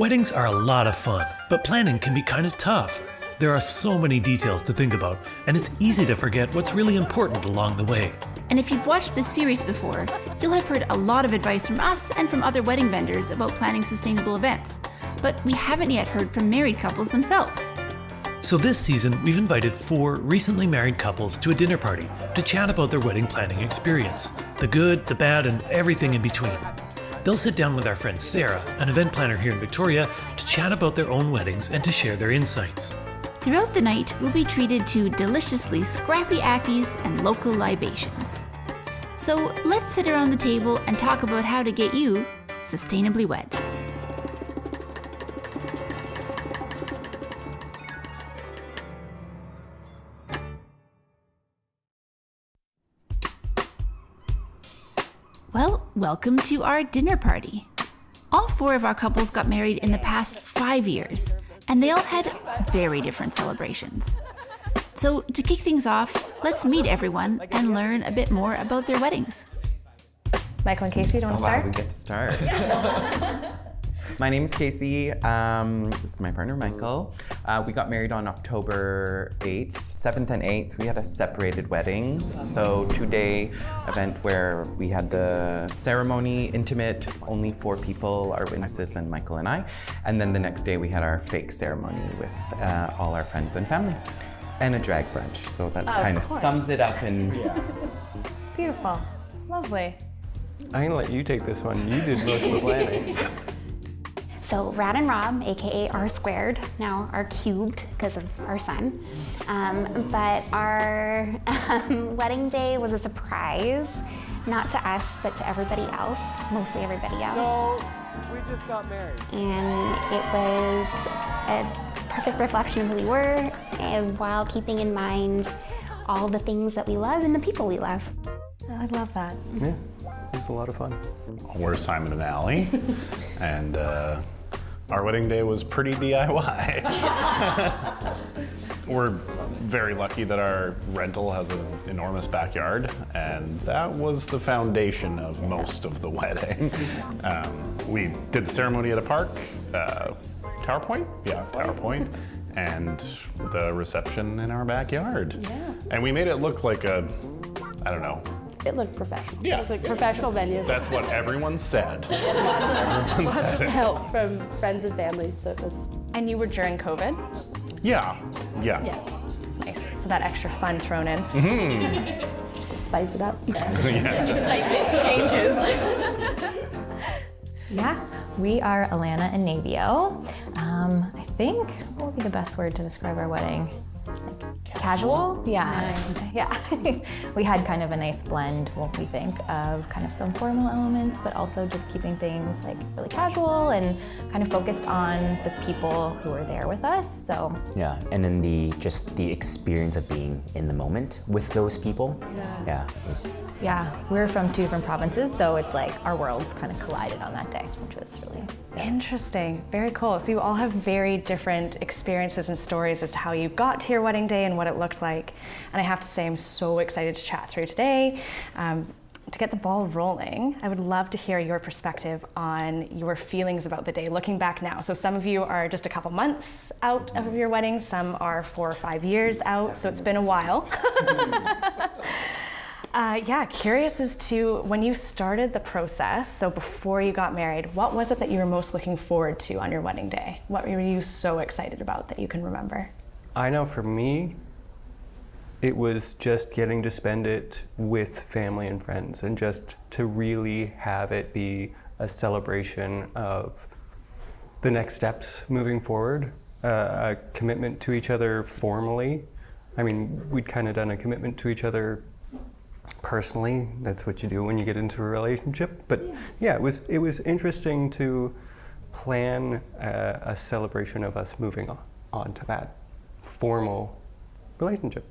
Weddings are a lot of fun, but planning can be kind of tough. There are so many details to think about, and it's easy to forget what's really important along the way. And if you've watched this series before, you'll have heard a lot of advice from us and from other wedding vendors about planning sustainable events. But we haven't yet heard from married couples themselves. So this season, we've invited 4 recently married couples to a dinner party to chat about their wedding planning experience, the good, the bad, and everything in between. They'll sit down with our friend Sarah, an event planner here in Victoria, to chat about their own weddings and to share their insights. Throughout the night, we'll be treated to deliciously scrappy ackies and local libations. So let's sit around the table and talk about how to get you sustainably wed. Well, welcome to our dinner party. All 4 of our couples got married in the past 5 years, and they all had very different celebrations. So to kick things off, let's meet everyone and learn a bit more about their weddings. Michael and Casey, do you want to start? Wow, we get to start. My name is Casey. This is my partner, Michael. We got married on October 8th, 7th and 8th. We had a separated wedding. So 2-day event where we had the ceremony, intimate, only 4 people, our witnesses and Michael and I. And then the next day we had our fake ceremony with all our friends and family. And a drag brunch. So that kind of sums it up. And Beautiful. Lovely. I'm gonna let you take this one. You did most of the planning. So Rad and Rob, AKA R squared, now are cubed because of our son. But our wedding day was a surprise, not to us, but to everybody else, mostly everybody else. No, we just got married. And it was a perfect reflection of who we were, and while keeping in mind all the things that we love and the people we love. I love that. Yeah, it was a lot of fun. We're Simon and Allie, and our wedding day was pretty DIY. We're very lucky that our rental has an enormous backyard, and that was the foundation of most of the wedding. We did the ceremony at a park, Tower Point? Yeah, Tower Point, and the reception in our backyard. Yeah. And we made it look like a, I don't know, It looked professional. Yeah. It was like a professional venue. that's what everyone said. Lots of help from friends and family. So it was. And you were during COVID? Yeah. Yeah. Nice. So that extra fun thrown in. Just to spice it up. Excitement changes. Yeah, we are Alana and Navio. I think, what would be the best word to describe our wedding? Like casual? Yeah. Nice. Yeah. We had kind of a nice blend, what we think, of kind of some formal elements, but also just keeping things like really casual and kind of focused on the people who were there with us. So yeah, and then the experience of being in the moment with those people. Yeah. yeah, we're from 2 different provinces, so it's like our worlds kind of collided on that day, which was really Interesting. Very cool. So you all have very different experiences and stories as to how you got to your wedding day and what it looked like. And I have to say, I'm so excited to chat through today. To get the ball rolling, I would love to hear your perspective on your feelings about the day, looking back now. So some of you are just a couple months out of your wedding, some are 4 or 5 years out, so it's been a while. Yeah, curious as to when you started the process, so before you got married, what was it that you were most looking forward to on your wedding day? What were you so excited about that you can remember? I know for me, it was just getting to spend it with family and friends and just to really have it be a celebration of the next steps moving forward, a commitment to each other formally. I mean, we'd kind of done a commitment to each other personally. That's what you do when you get into a relationship. But yeah, it was interesting to plan a celebration of us moving on to that formal relationship.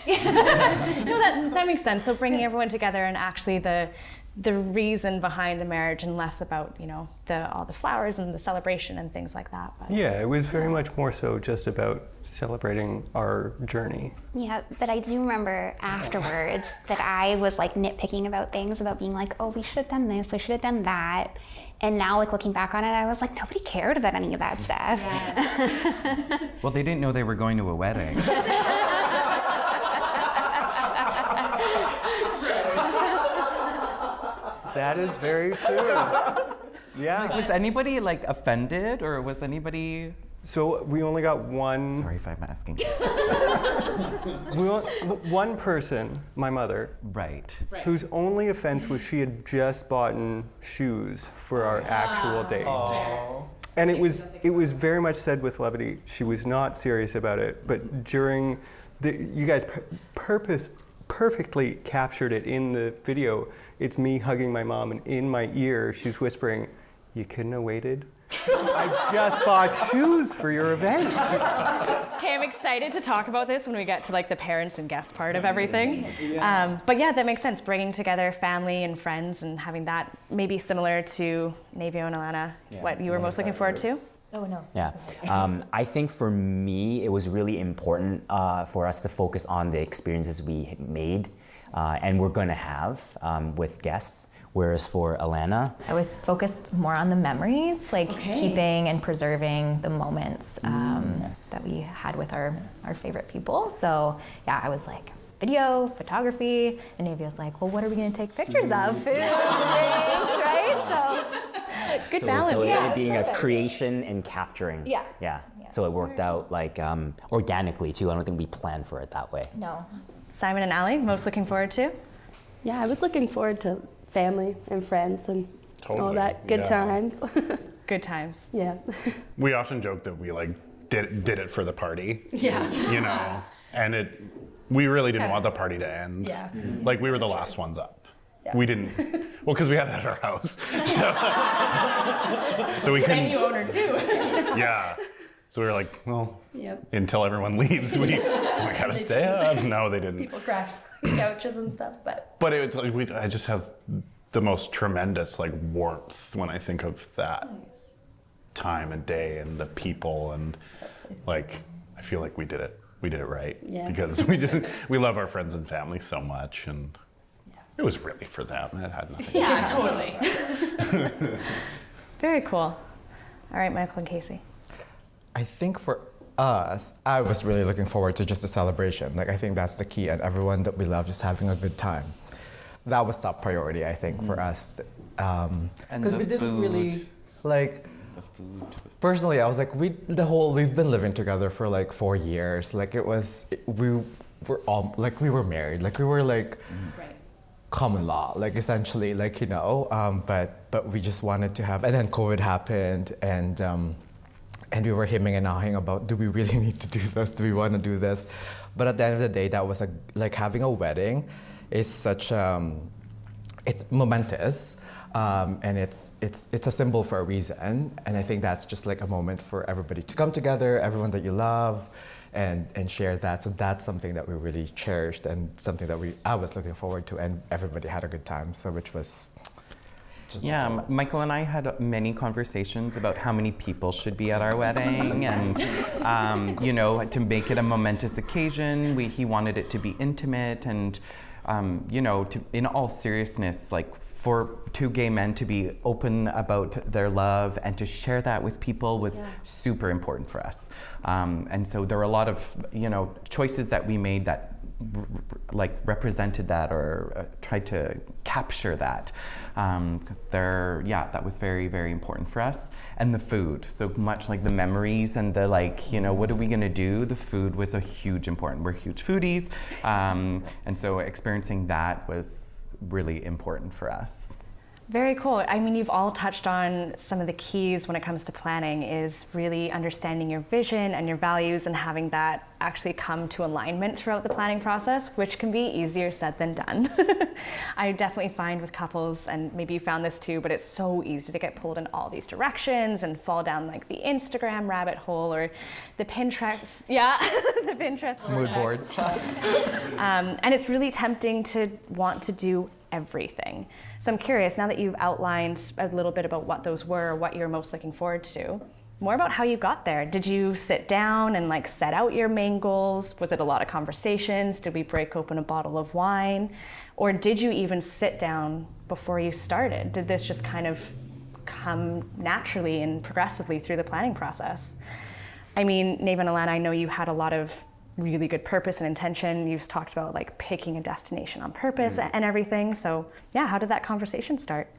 No, that makes sense. So bringing everyone together and actually the the reason behind the marriage and less about, you know, all the flowers and the celebration and things like that. But, yeah, it was very much more so just about celebrating our journey. Yeah, but I do remember afterwards that I was like nitpicking about things, about being like, oh, we should have done this, we should have done that. And now, like, looking back on it, I was like, nobody cared about any of that stuff. Yeah. Well, they didn't know they were going to a wedding. That is very true. Yeah. Was anybody like offended, or was anybody? So we only got one. Sorry if I'm asking. One person, my mother, Right. whose only offense was she had just bought shoes for our actual date. And it was very much said with levity. She was not serious about it, but during you guys perfectly captured it in the video. It's me hugging my mom, and in my ear she's whispering, "You couldn't have waited? I just bought shoes for your event." Okay, I'm excited to talk about this when we get to like the parents and guests part of everything. But yeah, that makes sense. Bringing together family and friends and having that maybe similar to Navio and Alana, what you were most looking forward to? Oh, no. Yeah. I think for me, it was really important for us to focus on the experiences we made and we're going to have with guests. Whereas for Alana, I was focused more on the memories, like keeping and preserving the moments that we had with our favorite people. So yeah, I was like, video, photography, and Navy was like, well, what are we going to take pictures of? Food, drinks, right? So good balance. So it being a creation and capturing. Yeah. So it worked out like organically too. I don't think we planned for it that way. No. Simon and Allie, most looking forward to? Yeah, I was looking forward to family and friends and all that good times. Good times. Yeah. We often joke that we like did it for the party. Yeah. You know, and we really didn't want the party to end. Yeah. Like we were the last ones up. Yeah. We didn't, well, because we had it at our house. So we couldn't. Venue owner too. Yeah. So we were like, well, until everyone leaves, we gotta stay up. No, they didn't. People crashed couches and stuff, but it's like I just have the most tremendous like warmth when I think of that time and day and the people, and like I feel like we did it right because we love our friends and family so much, and it was really for them. It had nothing. Yeah, totally. Very cool. All right, Michael and Casey. I think for us, I was really looking forward to just the celebration. Like, I think that's the key, and everyone that we love just having a good time. That was top priority, I think, for us. Because we didn't really, like, the food. Personally, I was like, we've been living together for like 4 years. Like, we were married. Like, we were like, common law, like essentially, like, you know, but we just wanted to have, and then COVID happened, and we were hemming and hawing about, do we really need to do this? Do we want to do this? But at the end of the day, that was like having a wedding is such, it's momentous, and it's a symbol for a reason. And I think that's just like a moment for everybody to come together, everyone that you love, and share that. So that's something that we really cherished and something that I was looking forward to, and everybody had a good time. So which was just Michael and I had many conversations about how many people should be at our wedding, and you know, to make it a momentous occasion. He wanted it to be intimate, and you know, in all seriousness, like for two gay men to be open about their love and to share that with people was super important for us. And so there were a lot of, you know, choices that we made that like represented that or tried to capture that. That was very, very important for us. And the food, so much like the memories and the like, you know, what are we gonna do? The food was a huge important. We're huge foodies. And so experiencing that was really important for us. Very cool. I mean, you've all touched on some of the keys when it comes to planning is really understanding your vision and your values and having that actually come to alignment throughout the planning process, which can be easier said than done. I definitely find with couples, and maybe you found this too, but it's so easy to get pulled in all these directions and fall down like the Instagram rabbit hole or the Pinterest, the Pinterest mood boards. And it's really tempting to want to do everything. So I'm curious, now that you've outlined a little bit about what those were, what you're most looking forward to, more about how you got there. Did you sit down and like set out your main goals? Was it a lot of conversations? Did we break open a bottle of wine? Or did you even sit down before you started? Did this just kind of come naturally and progressively through the planning process? I mean, Neva and Alana, I know you had a lot of really good purpose and intention. You've talked about like picking a destination on purpose and everything. So yeah, how did that conversation start?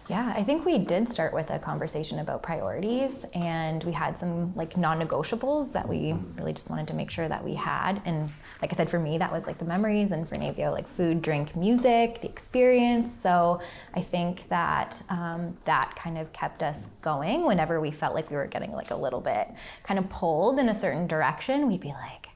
Yeah, I think we did start with a conversation about priorities, and we had some like non-negotiables that we really just wanted to make sure that we had. And like I said, for me, that was like the memories, and for Navio, like food, drink, music, the experience. So I think that that kind of kept us going whenever we felt like we were getting like a little bit kind of pulled in a certain direction. We'd be like,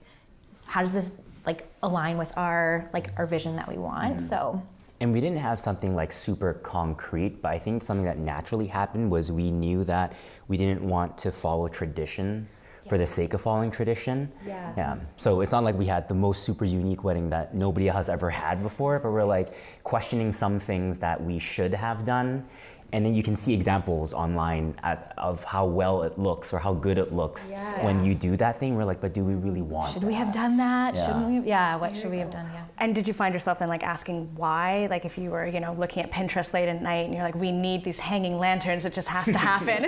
how does this like align with our vision that we want? So. And we didn't have something like super concrete, but I think something that naturally happened was we knew that we didn't want to follow tradition for the sake of following tradition. Yes. Yeah. So it's not like we had the most super unique wedding that nobody has ever had before, but we're like questioning some things that we should have done. And then you can see examples online of how well it looks or how good it looks when you do that thing. We're like, but do we really want Should we have done that? Yeah. Shouldn't we? Yeah, what should we have done? Yeah. And did you find yourself then like asking why? Like if you were, you know, looking at Pinterest late at night and you're like, we need these hanging lanterns, it just has to happen.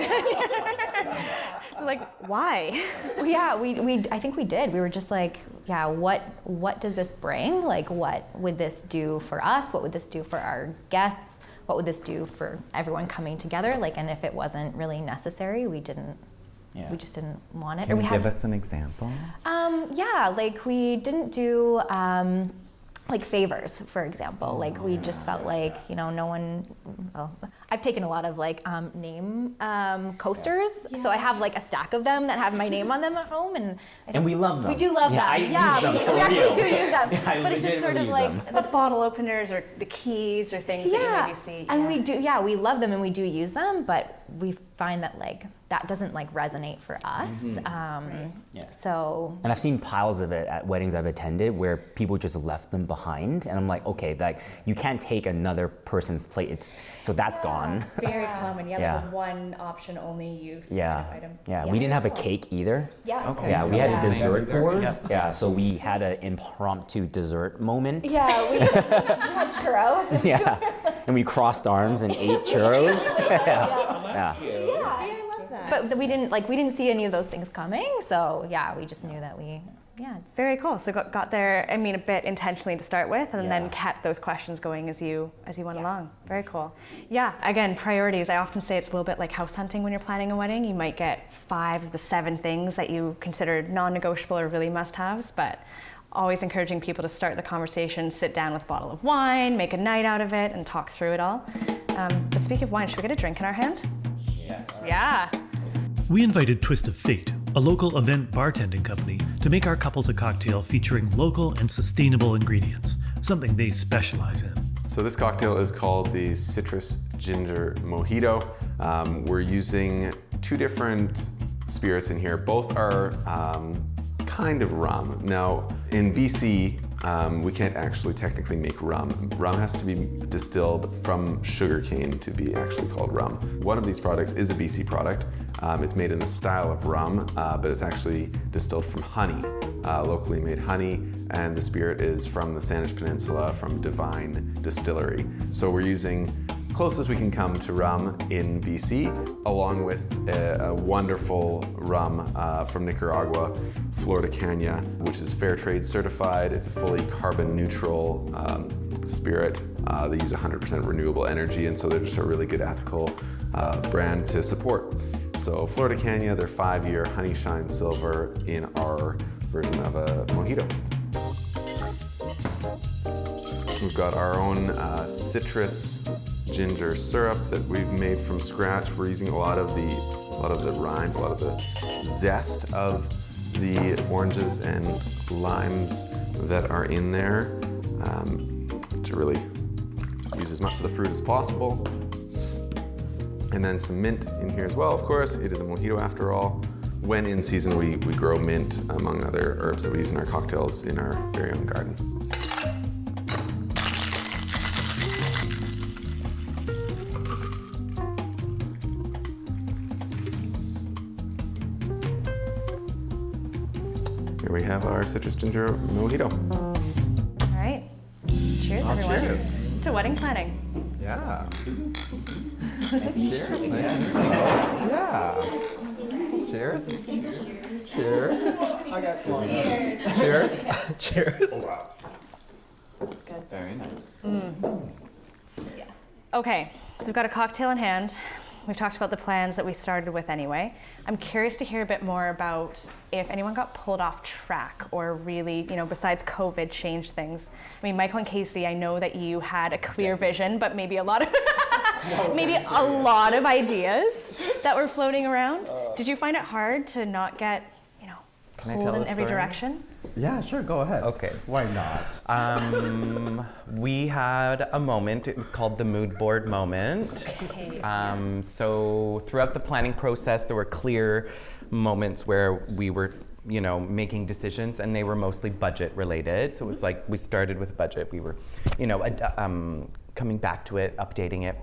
So like, why? Well, yeah, I think we did. We were just like, yeah, what does this bring? Like, what would this do for us? What would this do for our guests? What would this do for everyone coming together? Like, and if it wasn't really necessary, we just didn't want it. Can you give us an example? Yeah, like we didn't do like favors, for example. Like we just felt like, you know, no one, well, I've taken a lot of like name coasters. So I have like a stack of them that have my name on them at home. And we love them. We do love them. I use them for we actually real. do use them. Yeah, but it's just sort of like the bottle openers or the keys or things that you maybe see. And we do, we love them and we do use them, but we find that like that doesn't like resonate for us. So. And I've seen piles of it at weddings I've attended where people just left them behind, and I'm like, okay, like you can't take another person's plate. So that's gone. Very common. Like a one option only use kind of item. Yeah, we didn't have a cake either. Yeah. Okay. Yeah, we had a dessert board. Yeah, so we had an impromptu dessert moment. Yeah, we had churros. Yeah, and we crossed arms and ate churros. Yeah. But we didn't see any of those things coming. So yeah, we just knew that Very cool. So got there, I mean, a bit intentionally to start with, and then kept those questions going as you went along. Very cool. Yeah, again, priorities. I often say it's a little bit like house hunting when you're planning a wedding. You might get 5 of the 7 things that you considered non-negotiable or really must-haves, but always encouraging people to start the conversation, sit down with a bottle of wine, make a night out of it, and talk through it all. But speaking of wine, should we get a drink in our hand? Yes. Yeah. We invited Twist of Fate, a local event bartending company, to make our couples a cocktail featuring local and sustainable ingredients, something they specialize in. So this cocktail is called the Citrus Ginger Mojito. We're using 2 different spirits in here. Both are kind of rum. Now, in BC, we can't actually technically make rum. Rum has to be distilled from sugarcane to be actually called rum. One of these products is a BC product. It's made in the style of rum, but it's actually distilled from honey, locally made honey, and the spirit is from the Saanich Peninsula, from Divine Distillery. So we're using closest we can come to rum in BC, along with a wonderful rum from Nicaragua, Flor de Caña, which is fair trade certified. It's a fully carbon neutral spirit. They use 100% renewable energy, and so they're just a really good ethical brand to support. So Flor de Caña, they're 5-year honey shine silver in our version of a mojito. We've got our own citrus ginger syrup that we've made from scratch. We're using a lot of the rind, a lot of the zest of the oranges and limes that are in there to really use as much of the fruit as possible. And then some mint in here as well, of course. It is a mojito after all. When in season, we grow mint, among other herbs that we use in our cocktails in our very own garden. here we have our citrus ginger mojito. All right. Cheers, everyone. Cheers. To wedding planning. Yeah. Cheers. Nice. Yeah. Cheers. Cheers. Cheers. Cheers. Oh, wow. That's good. Very nice. Okay, so we've got a cocktail in hand. We've talked about the plans that we started with anyway. I'm curious to hear a bit more about if anyone got pulled off track or really, besides COVID, changed things. I mean, Michael and Casey, I know that you had a clear vision, but maybe a lot of ideas that were floating around. Did you find it hard to not get, pulled in every direction? Yeah, sure, go ahead. Okay, why not? We had a moment, it was called the mood board moment. So throughout the planning process, there were clear moments where we were, making decisions, and they were mostly budget related. So it was like, we started with a budget, we were, coming back to it, updating it.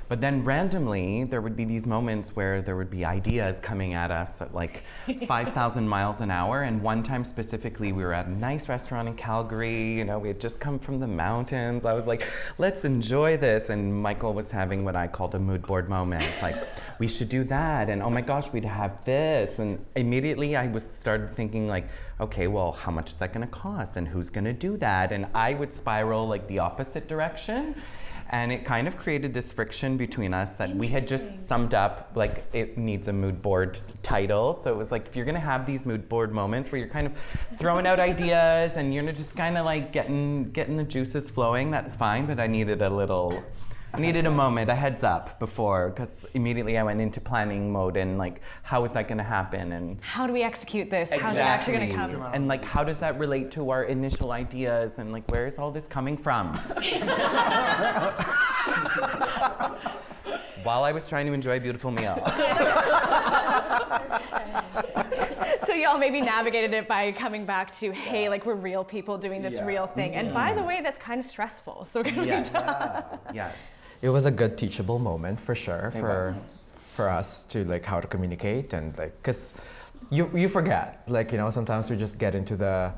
But then randomly, there would be these moments where there would be ideas coming at us at like 5,000 miles an hour. And one time specifically, we were at a nice restaurant in Calgary. We had just come from the mountains. I was like, let's enjoy this. And Michael was having what I called a mood board moment. Like, we should do that. And oh my gosh, we'd have this. And immediately I started thinking like, okay, well, how much is that gonna cost? And who's gonna do that? And I would spiral like the opposite direction. And it kind of created this friction between us that we had just summed up, like it needs a mood board title. So it was like, if you're gonna have these mood board moments where you're kind of throwing out ideas and you're just kind of like getting the juices flowing, that's fine, but I needed a moment, a heads up before, because immediately I went into planning mode and like, how is that gonna happen? And how do we execute this? Exactly. How's it actually gonna come? And like, how does that relate to our initial ideas? And like, where is all this coming from? While I was trying to enjoy a beautiful meal. So y'all maybe navigated it by coming back to, hey, like we're real people doing this real thing. And by the way, that's kind of stressful. So yes. Yes. It was a good teachable moment for sure for us to like how to communicate and like, because you forget, like, sometimes we just get into the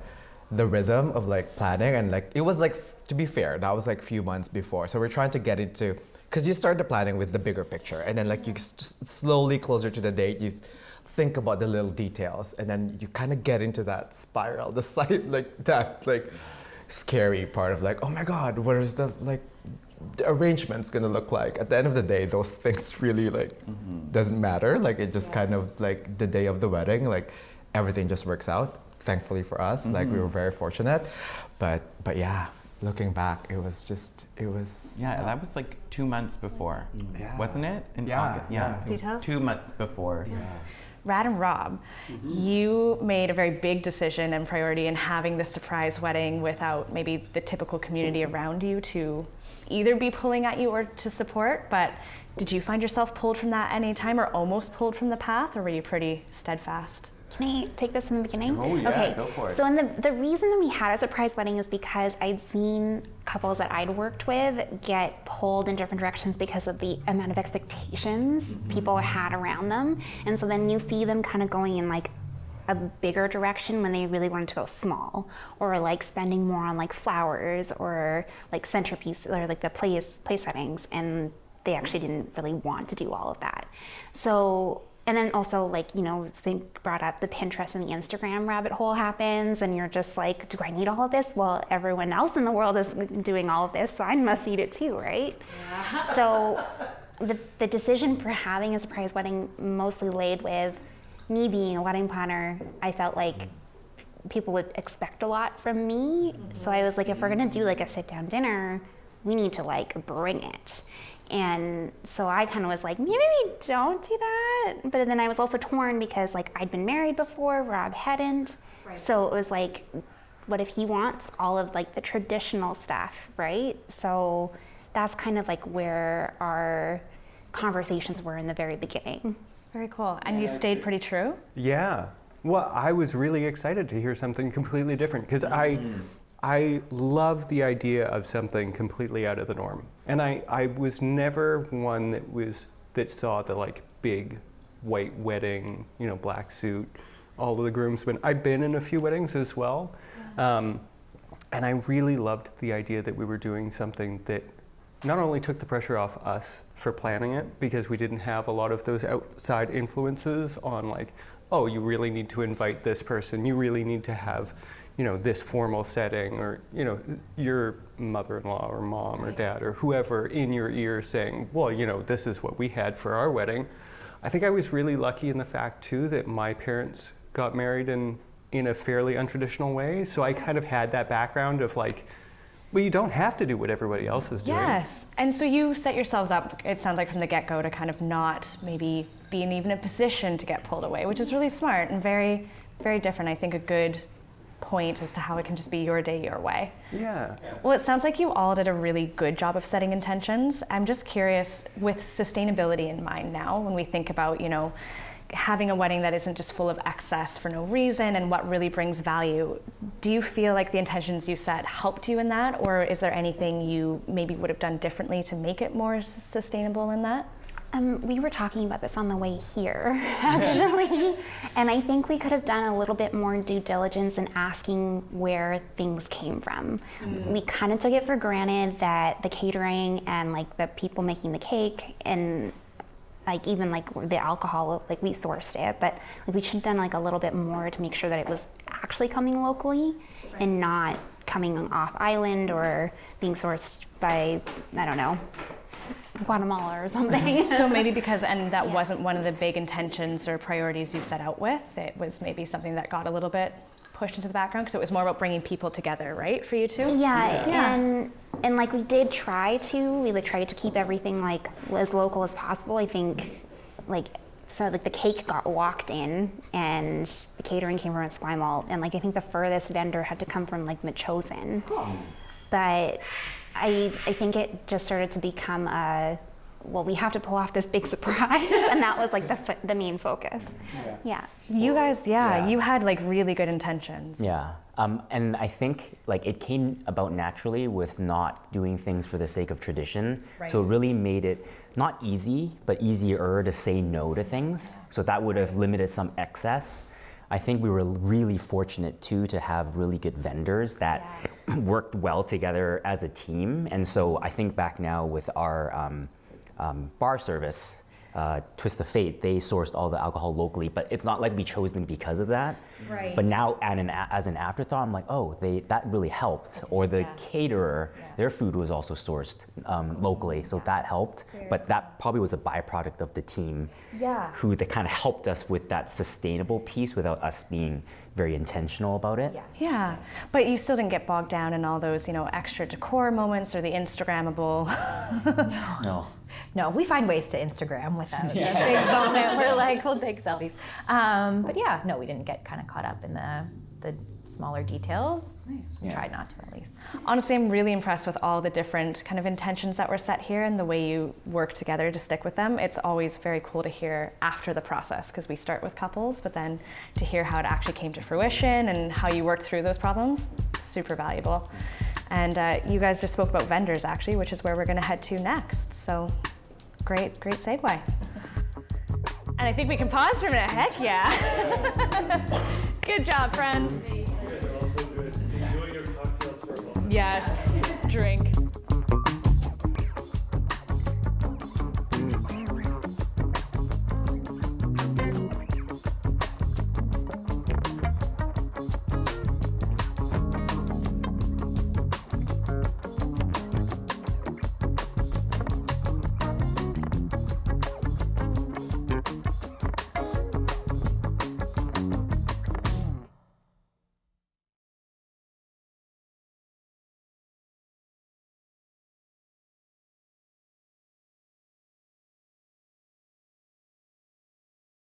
rhythm of like planning, and like it was like, to be fair, that was like a few months before. So we're trying to get into, because you start the planning with the bigger picture, and then like you just slowly closer to the date, you think about the little details, and then you kind of get into that spiral, the slight like that like scary part of like, oh my God, what is the arrangement's gonna look like? At the end of the day, those things really like doesn't matter. Like it just kind of like the day of the wedding, like everything just works out. Thankfully for us, like we were very fortunate, but yeah, looking back, it was. Yeah, that was like 2 months before, wasn't it? In August. Yeah. It Details? was 2 months before. Yeah. Rad and Rob, you made a very big decision and priority in having this surprise wedding without maybe the typical community around you to either be pulling at you or to support, but did you find yourself pulled from that any time or almost pulled from the path, or were you pretty steadfast? Can I take this in the beginning? Oh yeah, okay. Go for it. So the reason that we had a surprise wedding is because I'd seen couples that I'd worked with get pulled in different directions because of the amount of expectations people had around them. And so then you see them kind of going in like a bigger direction when they really wanted to go small, or like spending more on like flowers or like centerpiece or like the place settings, and they actually didn't really want to do all of that. So, and then also like, it's been brought up, the Pinterest and the Instagram rabbit hole happens, and you're just like, do I need all of this? Well, everyone else in the world is doing all of this, so I must need it too, right? Yeah. So the decision for having a surprise wedding mostly laid with me being a wedding planner. I felt like people would expect a lot from me. So I was like, if we're gonna do like a sit down dinner, we need to like bring it. And so I kind of was like, maybe we don't do that. But then I was also torn because like I'd been married before, Rob hadn't. Right. So it was like, what if he wants all of like the traditional stuff, right? So that's kind of like where our conversations were in the very beginning. Very cool. And you stayed pretty true? Yeah. Well, I was really excited to hear something completely different, because I love the idea of something completely out of the norm. And I was never one that saw the like big white wedding, black suit, all of the groomsmen. I'd been in a few weddings as well. And I really loved the idea that we were doing something that not only took the pressure off us for planning it, because we didn't have a lot of those outside influences on like, oh, you really need to invite this person, you really need to have, this formal setting, or, your mother-in-law or mom or dad or whoever in your ear saying, well, this is what we had for our wedding. I think I was really lucky in the fact too that my parents got married in a fairly untraditional way. So I kind of had that background of like, well, you don't have to do what everybody else is doing. Yes, and so you set yourselves up, it sounds like from the get-go, to kind of not maybe be in even a position to get pulled away, which is really smart and very, very different. I think a good point as to how it can just be your day, your way. Yeah. Well, it sounds like you all did a really good job of setting intentions. I'm just curious, with sustainability in mind now, when we think about, having a wedding that isn't just full of excess for no reason and what really brings value, do you feel like the intentions you set helped you in that, or is there anything you maybe would have done differently to make it more sustainable in that? We were talking about this on the way here, actually, and I think we could have done a little bit more due diligence in asking where things came from. We kind of took it for granted that the catering and like the people making the cake and like even like the alcohol, like we sourced it, but like we should have done like a little bit more to make sure that it was actually coming locally and not coming off island or being sourced by, I don't know, Guatemala or something. So maybe because, and that wasn't one of the big intentions or priorities you set out with, it was maybe something that got a little bit pushed into the background, because it was more about bringing people together, right, for you two? Yeah. And like we did try to keep everything like as local as possible. I think like the cake got walked in and the catering came from Esquimalt, and like I think the furthest vendor had to come from like Machosen. But I think it just started to become we have to pull off this big surprise, and that was like the main focus. Yeah. You guys, you had like really good intentions. Yeah. And I think like it came about naturally with not doing things for the sake of tradition. Right. So it really made it not easy, but easier to say no to things. So that would have limited some excess. I think we were really fortunate too to have really good vendors that worked well together as a team. And so I think back now with our bar service, Twist of Fate, they sourced all the alcohol locally, but it's not like we chose them because of that. Right. But now as an afterthought, I'm like, oh, that really helped. Or the caterer, their food was also sourced locally, so that helped. But that probably was a byproduct of the team who they kind of helped us with that sustainable piece without us being very intentional about it. Yeah, but you still didn't get bogged down in all those, extra decor moments or the Instagrammable. No, we find ways to Instagram without a big moment. We're like, we'll take selfies. But yeah, no, we didn't get kind of caught up in the smaller details. Nice. We tried not to, at least. Honestly, I'm really impressed with all the different kind of intentions that were set here and the way you work together to stick with them. It's always very cool to hear after the process, because we start with couples, but then to hear how it actually came to fruition and how you worked through those problems, super valuable. And you guys just spoke about vendors, actually, which is where we're going to head to next. So great segue. And I think we can pause for a minute. Heck yeah. Good job, friends. You guys are also good. Enjoy your cocktails for a moment. Yes, drink.